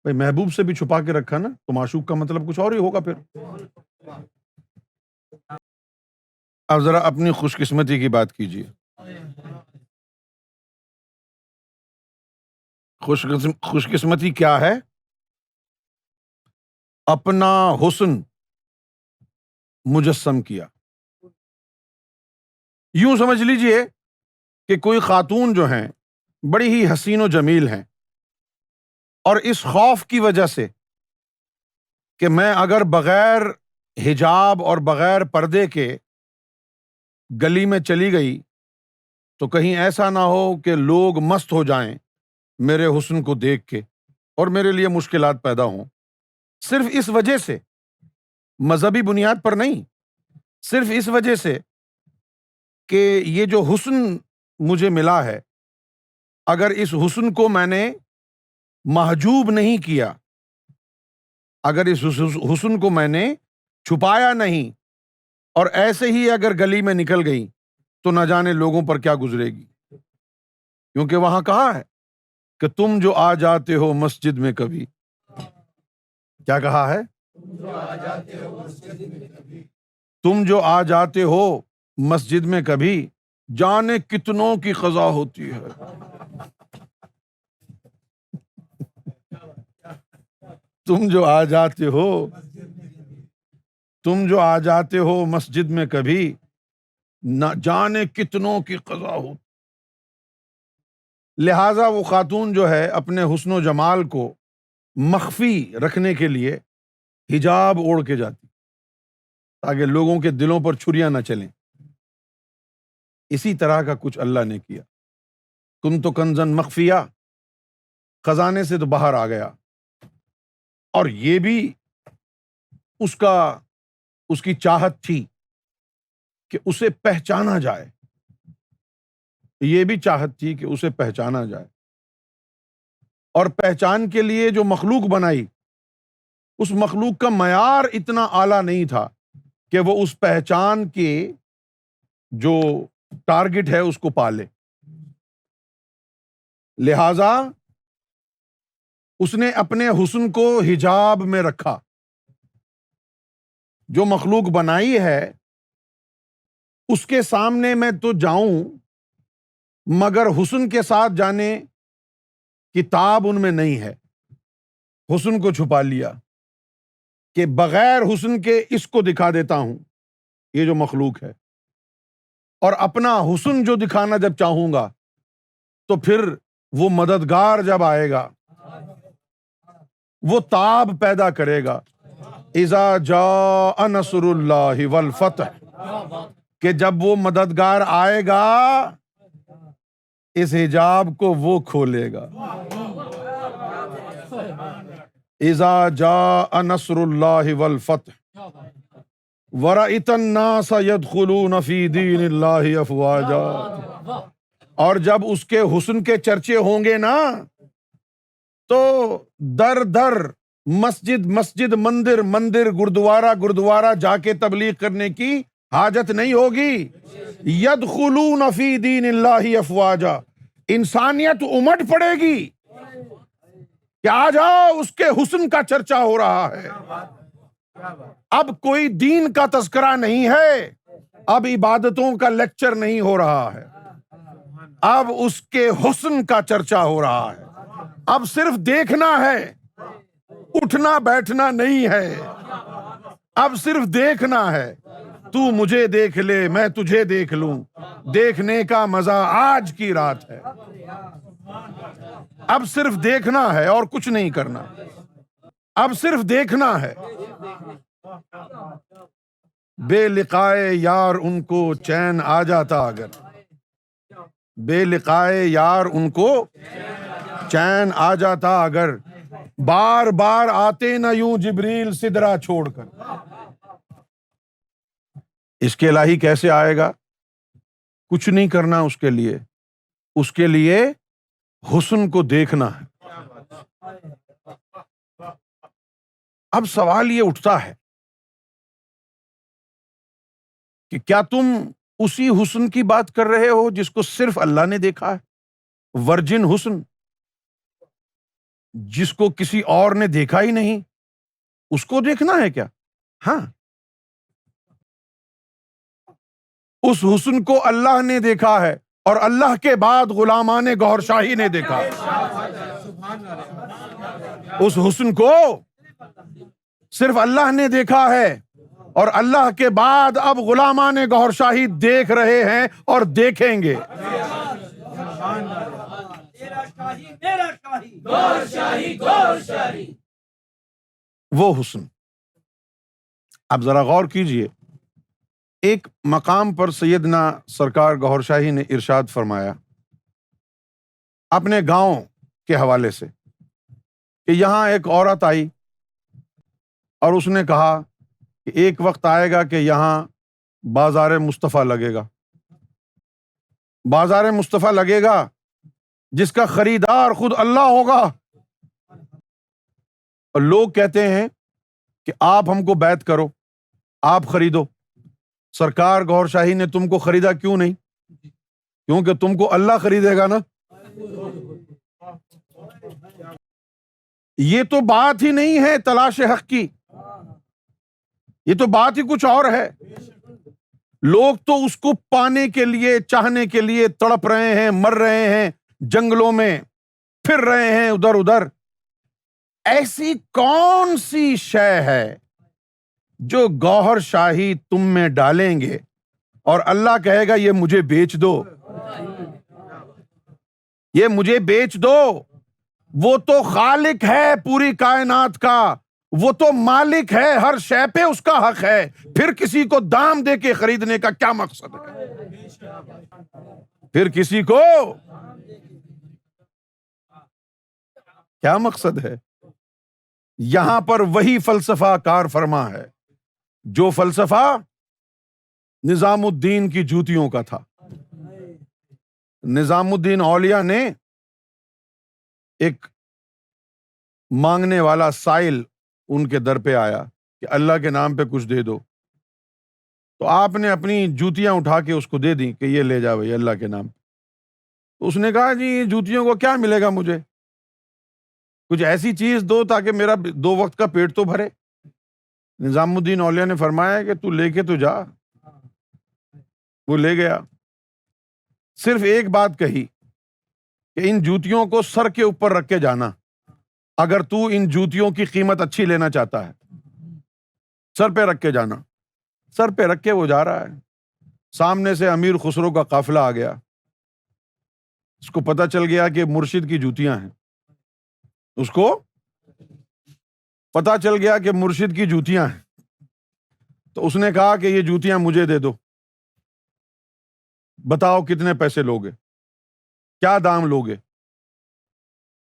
بھئی محبوب سے بھی چھپا کے رکھا نا، تو معشوق کا مطلب کچھ اور ہی ہوگا پھر۔ اب ذرا اپنی خوش قسمتی کی بات کیجیے۔ خوش قسمتی کیا ہے؟ اپنا حسن مجسم کیا۔ یوں سمجھ لیجئے کہ کوئی خاتون جو ہیں بڑی ہی حسین و جمیل ہیں، اور اس خوف کی وجہ سے کہ میں اگر بغیر حجاب اور بغیر پردے کے گلی میں چلی گئی تو کہیں ایسا نہ ہو کہ لوگ مست ہو جائیں میرے حسن کو دیکھ کے اور میرے لیے مشکلات پیدا ہوں، صرف اس وجہ سے، مذہبی بنیاد پر نہیں، صرف اس وجہ سے کہ یہ جو حسن مجھے ملا ہے، اگر اس حسن کو میں نے محجوب نہیں کیا، اگر اس حسن کو میں نے چھپایا نہیں، اور ایسے ہی اگر گلی میں نکل گئی تو نہ جانے لوگوں پر کیا گزرے گی۔ کیونکہ وہاں کہا ہے کہ تم جو آ جاتے ہو مسجد میں کبھی، کیا کہا ہے؟ تم جو آ جاتے ہو مسجد میں کبھی، جانے کتنوں کی قضا ہوتی ہے۔ تم جو آ جاتے ہو، تم جو آ جاتے ہو مسجد میں کبھی، نہ جانے کتنوں کی قضا ہوتی۔ لہٰذا وہ خاتون جو ہے اپنے حسن و جمال کو مخفی رکھنے کے لیے حجاب اوڑھ کے جاتی تاکہ لوگوں کے دلوں پر چھریاں نہ چلیں۔ اسی طرح کا کچھ اللہ نے کیا۔ کنت کنزن مخفیہ، خزانے سے تو باہر آ گیا، اور یہ بھی اس کی چاہت تھی کہ اسے پہچانا جائے، یہ بھی چاہت تھی کہ اسے پہچانا جائے، اور پہچان کے لیے جو مخلوق بنائی اس مخلوق کا معیار اتنا اعلیٰ نہیں تھا کہ وہ اس پہچان کے جو ٹارگٹ ہے اس کو پالے، لہذا اس نے اپنے حسن کو حجاب میں رکھا۔ جو مخلوق بنائی ہے اس کے سامنے میں تو جاؤں، مگر حسن کے ساتھ جانے کی تاب ان میں نہیں ہے۔ حسن کو چھپا لیا کہ بغیر حسن کے اس کو دکھا دیتا ہوں، یہ جو مخلوق ہے، اور اپنا حسن جو دکھانا جب چاہوں گا تو پھر وہ مددگار جب آئے گا وہ تاب پیدا کرے گا۔ اذا جاء نصر اللہ والفتح، کہ جب وہ مددگار آئے گا اس حجاب کو وہ کھولے گا۔ اذا جاء نصر اللہ والفتح ورأیت الناس يدخلون فی دین اللہ افواجا، اور جب اس کے حسن کے چرچے ہوں گے نا تو در در، مسجد مسجد، مندر مندر، گردوارہ گردوارہ جا کے تبلیغ کرنے کی حاجت نہیں ہوگی۔ یدخلون فی دین اللہ افواجا، انسانیت امٹ پڑے گی کہ آ جاؤ، اس کے حسن کا چرچا ہو رہا ہے۔ اب کوئی دین کا تذکرہ نہیں ہے، اب عبادتوں کا لیکچر نہیں ہو رہا ہے، اب اس کے حسن کا چرچا ہو رہا ہے۔ اب صرف دیکھنا ہے، اٹھنا بیٹھنا نہیں ہے، اب صرف دیکھنا ہے۔ تو مجھے دیکھ لے، میں تجھے دیکھ لوں، دیکھنے کا مزہ آج کی رات ہے۔ اب صرف دیکھنا ہے اور کچھ نہیں کرنا، اب صرف دیکھنا ہے۔ بے لقائے یار ان کو چین آ جاتا اگر، بے لقائے یار ان کو چین آ جاتا اگر، بار بار آتے نہ یوں جبریل سدرا چھوڑ کر۔ اس کے الہی کیسے آئے گا؟ کچھ نہیں کرنا اس کے لیے حسن کو دیکھنا ہے۔ اب سوال یہ اٹھتا ہے کہ کیا تم اسی حسن کی بات کر رہے ہو جس کو صرف اللہ نے دیکھا ہے؟ ورجن حسن، جس کو کسی اور نے دیکھا ہی نہیں، اس کو دیکھنا ہے کیا؟ ہاں، اس حسن کو اللہ نے دیکھا ہے، اور اللہ کے بعد غلامان گوھر شاہی نے دیکھا ہے۔ اس حسن کو صرف اللہ نے دیکھا ہے، اور اللہ کے بعد اب غلامان گوھر شاہی دیکھ رہے ہیں اور دیکھیں گے۔ وہ حسن، اب ذرا غور کیجئے، ایک مقام پر سیدنا سرکار گوھر شاہی نے ارشاد فرمایا اپنے گاؤں کے حوالے سے کہ یہاں ایک عورت آئی اور اس نے کہا کہ ایک وقت آئے گا کہ یہاں بازار مصطفیٰ لگے گا، بازار مصطفیٰ لگے گا جس کا خریدار خود اللہ ہوگا، اور لوگ کہتے ہیں کہ آپ ہم کو بیعت کرو، آپ خریدو۔ سرکار گوھر شاہی نے تم کو خریدا کیوں نہیں؟ کیونکہ تم کو اللہ خریدے گا نا۔ یہ تو بات ہی نہیں ہے تلاش حق کی، یہ تو بات ہی کچھ اور ہے۔ لوگ تو اس کو پانے کے لیے، چاہنے کے لیے تڑپ رہے ہیں، مر رہے ہیں، جنگلوں میں پھر رہے ہیں ادھر ادھر۔ ایسی کون سی شے ہے جو گوھر شاہی تم میں ڈالیں گے اور اللہ کہے گا یہ مجھے بیچ دو؟ یہ مجھے بیچ دو، وہ تو خالق ہے پوری کائنات کا، وہ تو مالک ہے، ہر شے پہ اس کا حق ہے، پھر کسی کو دام دے کے خریدنے کا کیا مقصد ہے؟ پھر کسی کو کیا مقصد ہے؟ یہاں پر وہی فلسفہ کار فرما ہے جو فلسفہ نظام الدین کی جوتیوں کا تھا۔ نظام الدین اولیاء نے ایک مانگنے والا سائل ان کے در پہ آیا کہ اللہ کے نام پہ کچھ دے دو، تو آپ نے اپنی جوتیاں اٹھا کے اس کو دے دیں کہ یہ لے جا بھائی اللہ کے نام پہ۔ تو اس نے کہا جی یہ جوتیوں کو کیا ملے گا، مجھے کچھ ایسی چیز دو تاکہ میرا 2 وقت کا پیٹ تو بھرے۔ نظام الدین اولیاء نے فرمایا کہ تو لے کے تو جا۔ وہ لے گیا، صرف ایک بات کہی کہ ان جوتیوں کو سر کے اوپر رکھ کے جانا، اگر تو ان جوتیوں کی قیمت اچھی لینا چاہتا ہے سر پہ رکھ کے جانا۔ سر پہ رکھ کے وہ جا رہا ہے، سامنے سے امیر خسرو کا قافلہ آ گیا، اس کو پتہ چل گیا کہ مرشد کی جوتیاں ہیں، اس کو پتہ چل گیا کہ مرشد کی جوتیاں ہیں، تو اس نے کہا کہ یہ جوتیاں مجھے دے دو، بتاؤ کتنے پیسے لوگے، کیا دام لوگے؟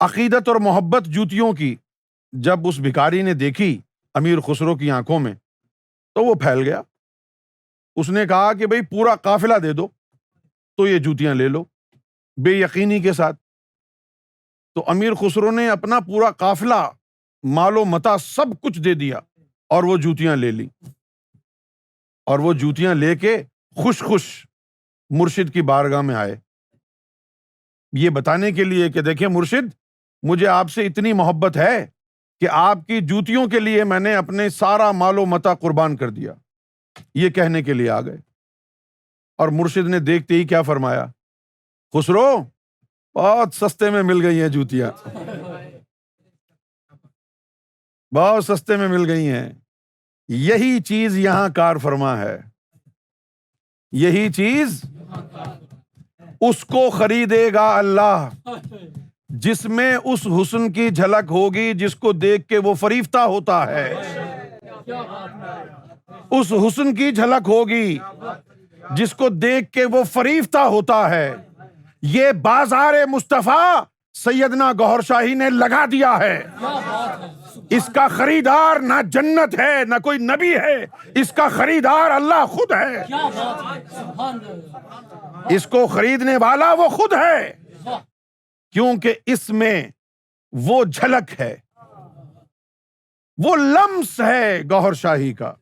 عقیدت اور محبت جوتیوں کی جب اس بھکاری نے دیکھی امیر خسرو کی آنکھوں میں تو وہ پھیل گیا۔ اس نے کہا کہ بھئی پورا قافلہ دے دو تو یہ جوتیاں لے لو، بے یقینی کے ساتھ۔ تو امیر خسرو نے اپنا پورا قافلہ، مال و متاع سب کچھ دے دیا اور وہ جوتیاں لے لی، اور وہ جوتیاں لے کے خوش خوش مرشد کی بارگاہ میں آئے، یہ بتانے کے لیے کہ دیکھیں مرشد، مجھے آپ سے اتنی محبت ہے کہ آپ کی جوتیوں کے لیے میں نے اپنے سارا مال و متاع قربان کر دیا، یہ کہنے کے لیے آ گئے۔ اور مرشد نے دیکھتے ہی کیا فرمایا، خسرو بہت سستے میں مل گئی ہیں جوتیاں، بہت سستے میں مل گئی ہیں۔ یہی چیز یہاں کار فرما ہے، یہی چیز اس کو خریدے گا اللہ جس میں اس حسن کی جھلک ہوگی جس کو دیکھ کے وہ فریفتہ ہوتا ہے، اس حسن کی جھلک ہوگی جس کو دیکھ کے وہ فریفتہ ہوتا ہے۔ یہ بازار مصطفیٰ سیدنا گوہر شاہی نے لگا دیا ہے، اس کا خریدار نہ جنت ہے نہ کوئی نبی ہے، اس کا خریدار اللہ خود ہے، اس کو خریدنے والا وہ خود ہے، کیونکہ اس میں وہ جھلک ہے، وہ لمس ہے گوہر شاہی کا،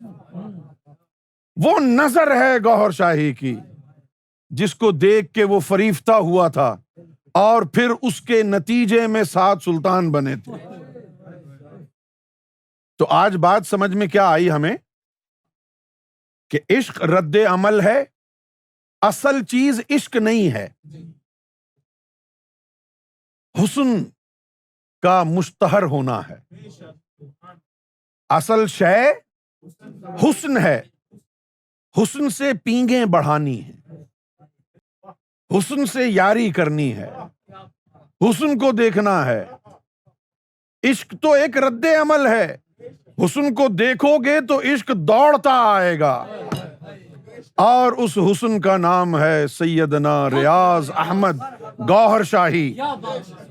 وہ نظر ہے گوہر شاہی کی جس کو دیکھ کے وہ فریفتہ ہوا تھا اور پھر اس کے نتیجے میں 7 سلطان بنے تھے۔ تو آج بات سمجھ میں کیا آئی ہمیں کہ عشق رد عمل ہے، اصل چیز عشق نہیں ہے، حسن کا مشتہر ہونا ہے، اصل شے حسن ہے، حسن سے پینگیں بڑھانی ہیں، حسن سے یاری کرنی ہے، حسن کو دیکھنا ہے۔ عشق تو ایک رد عمل ہے، حسن کو دیکھو گے تو عشق دوڑتا آئے گا، اور اس حسن کا نام ہے سیدنا ریاض احمد گوہر شاہی۔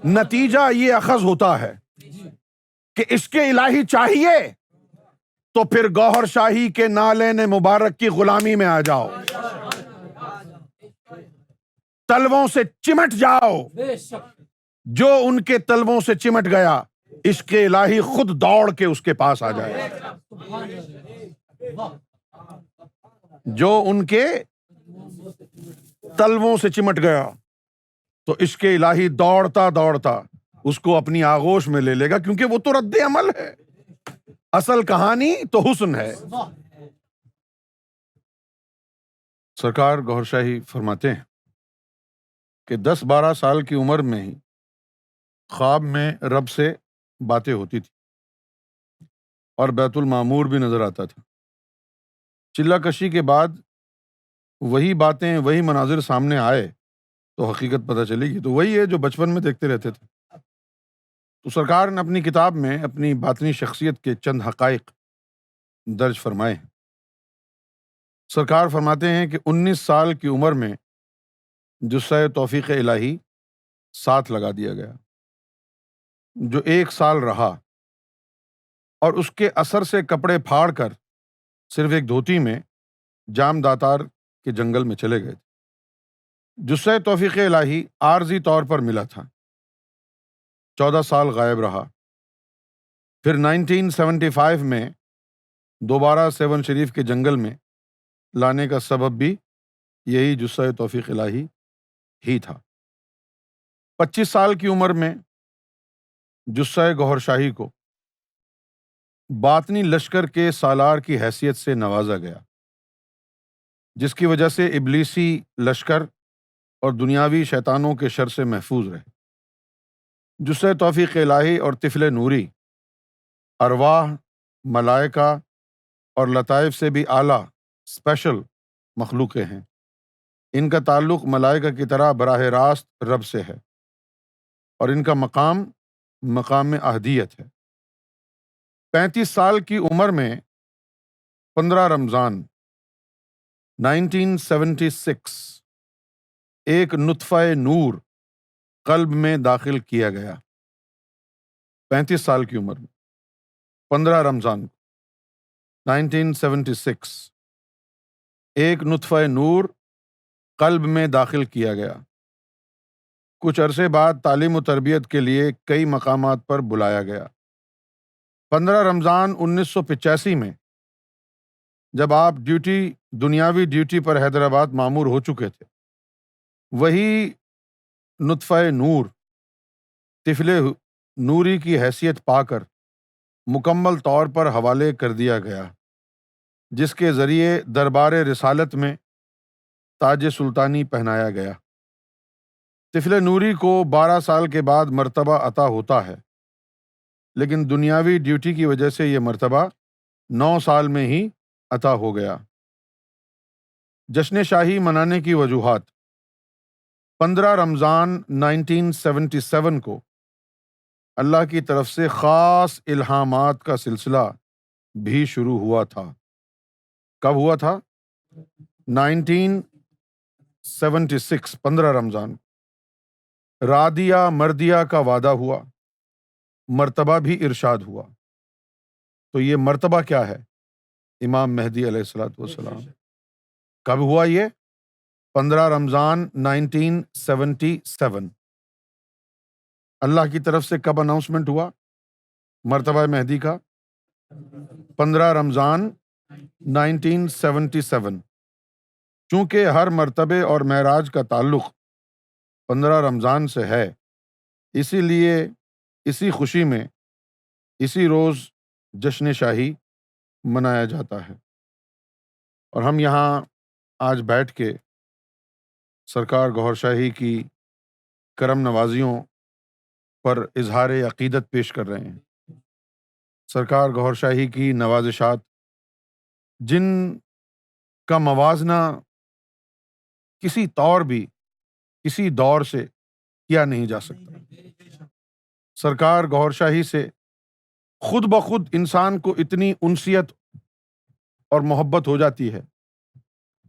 نتیجہ یہ اخذ ہوتا ہے کہ عشق الہی چاہیے تو پھر گوہر شاہی کے نالین مبارک کی غلامی میں آ جاؤ، تلووں سے چمٹ جاؤ، جو ان کے تلووں سے چمٹ گیا عشق الہی خود دوڑ کے اس کے پاس آ جائے، جو ان کے تلووں سے چمٹ گیا تو عشق الہی دوڑتا دوڑتا اس کو اپنی آغوش میں لے لے گا، کیونکہ وہ تو رد عمل ہے، اصل کہانی تو حسن ہے۔ سرکار گوہر شاہی فرماتے ہیں کہ 10-12 سال کی عمر میں ہی خواب میں رب سے باتیں ہوتی تھی اور بیت المعمور بھی نظر آتا تھا۔ چلہ کشی کے بعد وہی باتیں، وہی مناظر سامنے آئے تو حقیقت پتہ چلے گی۔ تو وہی ہے جو بچپن میں دیکھتے رہتے تھے۔ تو سرکار نے اپنی کتاب میں اپنی باطنی شخصیت کے چند حقائق درج فرمائے ہیں۔ سرکار فرماتے ہیں کہ 19 سال کی عمر میں جثہ توفیق الہی ساتھ لگا دیا گیا، جو 1 سال رہا، اور اس کے اثر سے کپڑے پھاڑ کر صرف ایک دھوتی میں جام داتار کے جنگل میں چلے گئے تھے۔ جثہ توفیق الہی عارضی طور پر ملا تھا، 14 سال غائب رہا، پھر 1975 میں دوبارہ سیون شریف کے جنگل میں لانے کا سبب بھی یہی جثہ توفیق الہی ہی تھا۔ 25 سال کی عمر میں جثہ گوہر شاہی کو باطنی لشکر کے سالار کی حیثیت سے نوازا گیا، جس کی وجہ سے ابلیسی لشکر اور دنیاوی شیطانوں کے شر سے محفوظ رہے۔ جثہ توفیق الہی اور طفل نوری ارواح، ملائکہ اور لطائف سے بھی اعلیٰ اسپیشل مخلوقیں ہیں۔ ان کا تعلق ملائکہ کی طرح براہ راست رب سے ہے، اور ان کا مقام مقام احدیت ہے۔ 35 سال کی عمر میں 15 رمضان 1976 ایک نطفہ نور قلب میں داخل کیا گیا۔ 35 سال کی عمر میں 15 رمضان 1976 ایک نطفہ نور قلب میں داخل کیا گیا۔ کچھ عرصے بعد تعلیم و تربیت کے لیے کئی مقامات پر بلایا گیا۔ 15 رمضان 1985 میں جب آپ دنیاوی ڈیوٹی پر حیدرآباد مامور ہو چکے تھے، وہی نطفہ نور طفل نوری کی حیثیت پا کر مکمل طور پر حوالے کر دیا گیا، جس کے ذریعے دربار رسالت میں تاج سلطانی پہنایا گیا۔ طفل نوری کو 12 سال کے بعد مرتبہ عطا ہوتا ہے، لیکن دنیاوی ڈیوٹی کی وجہ سے یہ مرتبہ 9 سال میں ہی عطا ہو گیا۔ جشن شاہی منانے کی وجوہات: 15 رمضان 1977 کو اللہ کی طرف سے خاص الہامات کا سلسلہ بھی شروع ہوا تھا۔ کب ہوا تھا؟ 1976 15 رمضان۔ رادیہ مردیہ کا وعدہ ہوا، مرتبہ بھی ارشاد ہوا۔ تو یہ مرتبہ کیا ہے؟ امام مہدی علیہ الصلوۃ والسلام۔ کب ہوا یہ؟ 15 رمضان 1977۔ اللہ کی طرف سے کب اناؤنسمنٹ ہوا مرتبہ مہدی کا؟ 15 رمضان 1977۔ چونکہ ہر مرتبے اور معراج کا تعلق 15 رمضان سے ہے، اسی لیے اسی خوشی میں اسی روز جشن شاہی منایا جاتا ہے۔ اور ہم یہاں آج بیٹھ کے سرکار گوہر شاہی کی کرم نوازیوں پر اظہار عقیدت پیش کر رہے ہیں۔ سرکار گوہر شاہی کی نوازشات جن کا موازنہ کسی طور بھی کسی دور سے کیا نہیں جا سکتا۔ سرکار گوہر شاہی سے خود بخود انسان کو اتنی انسیت اور محبت ہو جاتی ہے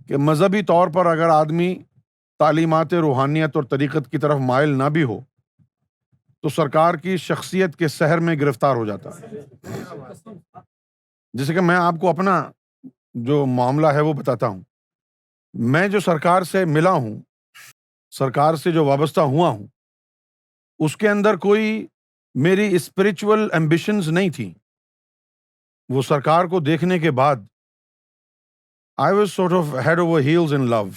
کہ مذہبی طور پر اگر آدمی تعلیمات روحانیت اور طریقت کی طرف مائل نہ بھی ہو تو سرکار کی شخصیت کے سحر میں گرفتار ہو جاتا ہے۔ جیسے کہ میں آپ کو اپنا جو معاملہ ہے وہ بتاتا ہوں۔ میں جو سرکار سے ملا ہوں، سرکار سے جو وابستہ ہوا ہوں، اس کے اندر کوئی میری اسپرچول ایمبیشنز نہیں تھی۔ وہ سرکار کو دیکھنے کے بعد I was sort of head over heels in love,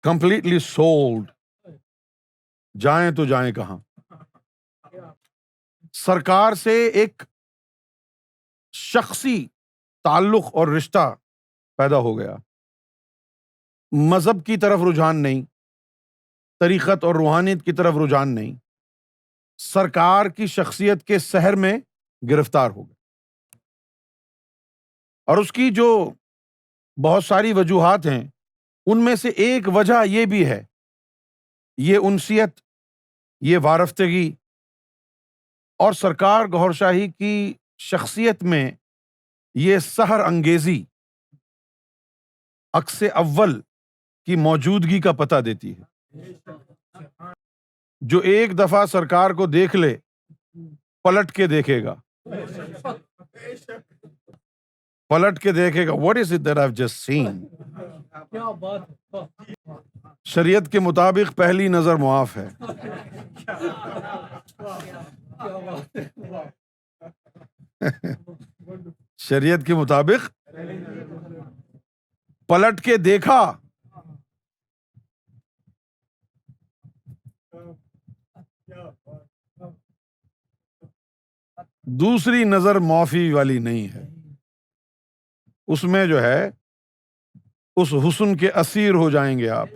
completely sold. جائیں تو جائیں کہاں؟ سرکار سے ایک شخصی تعلق اور رشتہ پیدا ہو گیا۔ مذہب کی طرف رجحان نہیں، طریقت اور روحانیت کی طرف رجحان نہیں، سرکار کی شخصیت کے سحر میں گرفتار ہو گیا۔ اور اس کی جو بہت ساری وجوہات ہیں، ان میں سے ایک وجہ یہ بھی ہے، یہ انسیت، یہ وارفتگی، اور سرکار گوھر شاہی کی شخصیت میں یہ سحر انگیزی عکس اول کی موجودگی کا پتہ دیتی ہے۔ جو ایک دفعہ سرکار کو دیکھ لے پلٹ کے دیکھے گا، پلٹ کے دیکھے گا، what is it that I've just seen؟ شریعت کے مطابق پہلی نظر معاف ہے۔ شریعت کے مطابق پلٹ کے دیکھا، دوسری نظر معافی والی نہیں ہے، اس میں جو ہے اس حسن کے اسیر ہو جائیں گے آپ،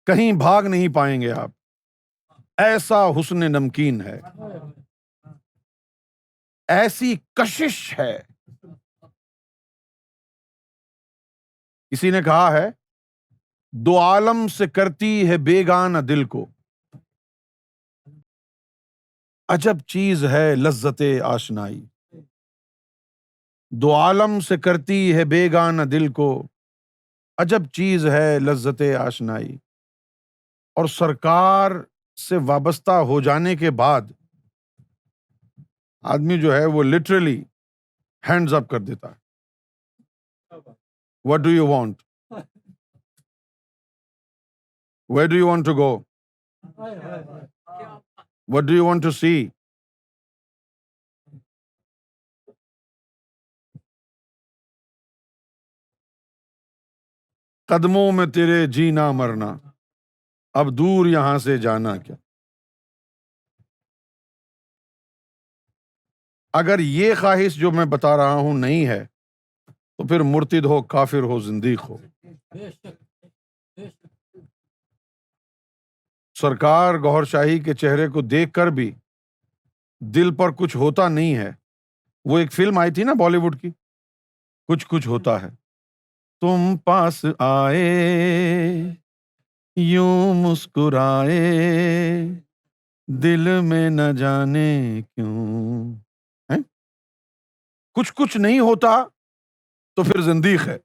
کہیں بھاگ نہیں پائیں گے آپ، ایسا حسن نمکین ہے، ایسی کشش ہے۔ کسی نے کہا ہے دو عالم سے کرتی ہے بیگانہ دل کو، عجب چیز ہے لذت آشنائی، دو عالم سے کرتی ہے بیگانہ دل کو، عجب چیز ہے لذت آشنائی۔ اور سرکار سے وابستہ ہو جانے کے بعد آدمی جو ہے وہ لٹرلی ہینڈز اپ کر دیتا ہے، what do you want؟ where do you want to go؟ what do you want to see؟ قدموں میں تیرے جینا مرنا، اب دور یہاں سے جانا کیا۔ اگر یہ خواہش جو میں بتا رہا ہوں نہیں ہے تو پھر مرتد ہو، کافر ہو، زندیق ہو۔ سرکار گوھر شاہی کے چہرے کو دیکھ کر بھی دل پر کچھ ہوتا نہیں ہے۔ وہ ایک فلم آئی تھی نا بالی ووڈ کی، کچھ کچھ ہوتا ہے، تم پاس آئے یوں مسکرائے دل میں نہ جانے کیوں، ہیں؟ کچھ کچھ نہیں ہوتا تو پھر زندیق ہے۔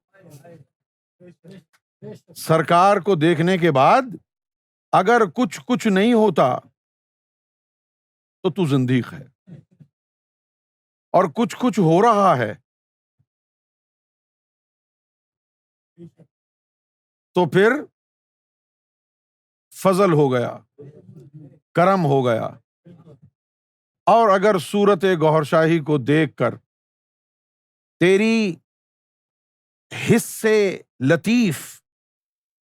سرکار کو دیکھنے کے بعد اگر کچھ کچھ نہیں ہوتا تو زندیق ہے، اور کچھ کچھ ہو رہا ہے تو پھر فضل ہو گیا، کرم ہو گیا۔ اور اگر صورت گوھر شاہی کو دیکھ کر تیری حس لطیف،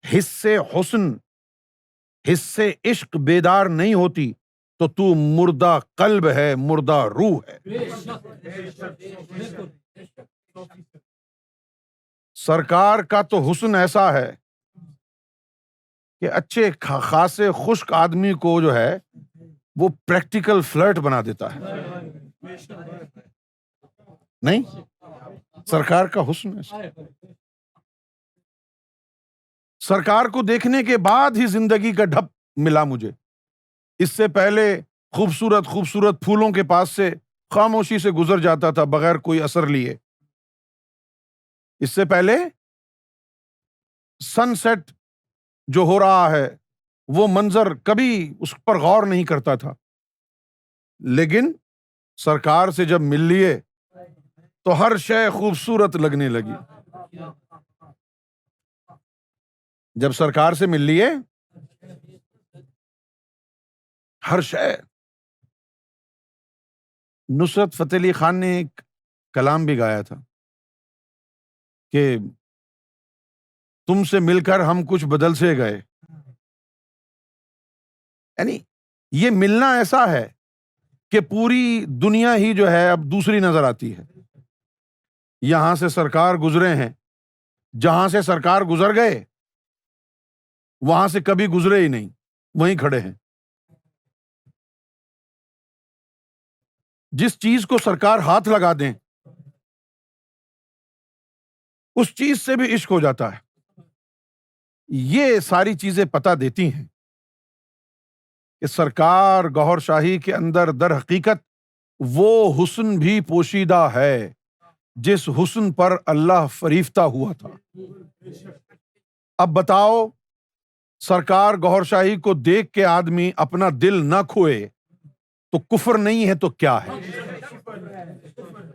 حس حسن، حس عشق بیدار نہیں ہوتی تو مردہ قلب ہے، مردہ روح ہے۔ سرکار کا تو حسن ایسا ہے کہ اچھے خاصے خشک آدمی کو جو ہے وہ پریکٹیکل فلرٹ بنا دیتا ہے، نہیں؟ سرکار کا حسن ہے۔ سرکار کو دیکھنے کے بعد ہی زندگی کا ڈھب ملا مجھے، اس سے پہلے خوبصورت خوبصورت پھولوں کے پاس سے خاموشی سے گزر جاتا تھا بغیر کوئی اثر لیے۔ اس سے پہلے سن سیٹ جو ہو رہا ہے وہ منظر کبھی اس پر غور نہیں کرتا تھا، لیکن سرکار سے جب مل لیے تو ہر شے خوبصورت لگنے لگی۔ جب سرکار سے مل لیے ہر شے۔ نصرت فتح علی خان نے ایک کلام بھی گایا تھا کہ تم سے مل کر ہم کچھ بدل سے گئے، یعنی یہ ملنا ایسا ہے کہ پوری دنیا ہی جو ہے اب دوسری نظر آتی ہے۔ یہاں سے سرکار گزرے ہیں، جہاں سے سرکار گزر گئے وہاں سے کبھی گزرے ہی نہیں، وہیں کھڑے ہیں۔ جس چیز کو سرکار ہاتھ لگا دیں اس چیز سے بھی عشق ہو جاتا ہے. یہ ساری چیزیں پتہ دیتی ہیں کہ سرکار گوہر شاہی کے اندر در حقیقت وہ حسن بھی پوشیدہ ہے جس حسن پر اللہ فریفتہ ہوا تھا. اب بتاؤ، سرکار گوہر شاہی کو دیکھ کے آدمی اپنا دل نہ کھوئے تو کفر نہیں ہے تو کیا ہے؟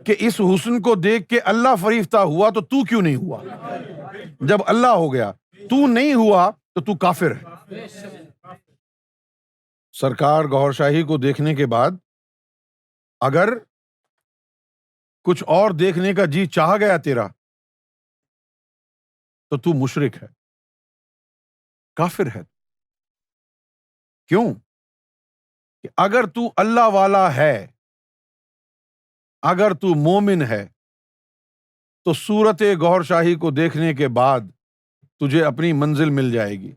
کہ اس حسن کو دیکھ کے اللہ فریفتہ ہوا تو کیوں نہیں ہوا؟ جب اللہ ہو گیا تو نہیں ہوا تو کافر ہے. سرکار گوہر شاہی کو دیکھنے کے بعد اگر کچھ اور دیکھنے کا جی چاہ گیا تیرا تو مشرک ہے، کافر ہے. کیوں؟ کہ اگر تو اللہ والا ہے، اگر تو مومن ہے تو صورت گوہر شاہی کو دیکھنے کے بعد تجھے اپنی منزل مل جائے گی،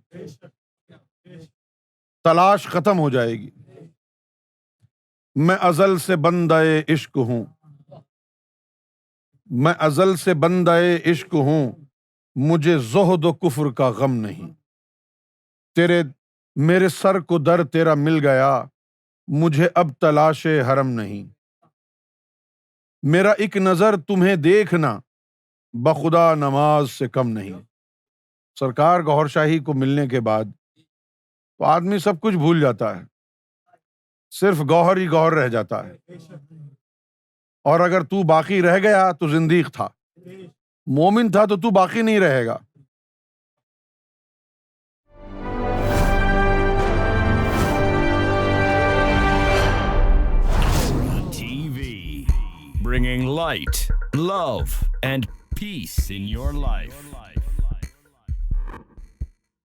تلاش ختم ہو جائے گی. میں ازل سے بندہ عشق ہوں، میں ازل سے بندہ عشق ہوں، مجھے زہد و کفر کا غم نہیں. میرے سر کو در تیرا مل گیا، مجھے اب تلاش حرم نہیں. میرا ایک نظر تمہیں دیکھنا بخدا نماز سے کم نہیں. سرکار گوہر شاہی کو ملنے کے بعد تو آدمی سب کچھ بھول جاتا ہے، صرف گوہر ہی گوہر رہ جاتا ہے. اور اگر تو باقی رہ گیا تو زندیق تھا، مومن تھا تو باقی نہیں رہے گا. TV, bringing light, love, and peace in your life.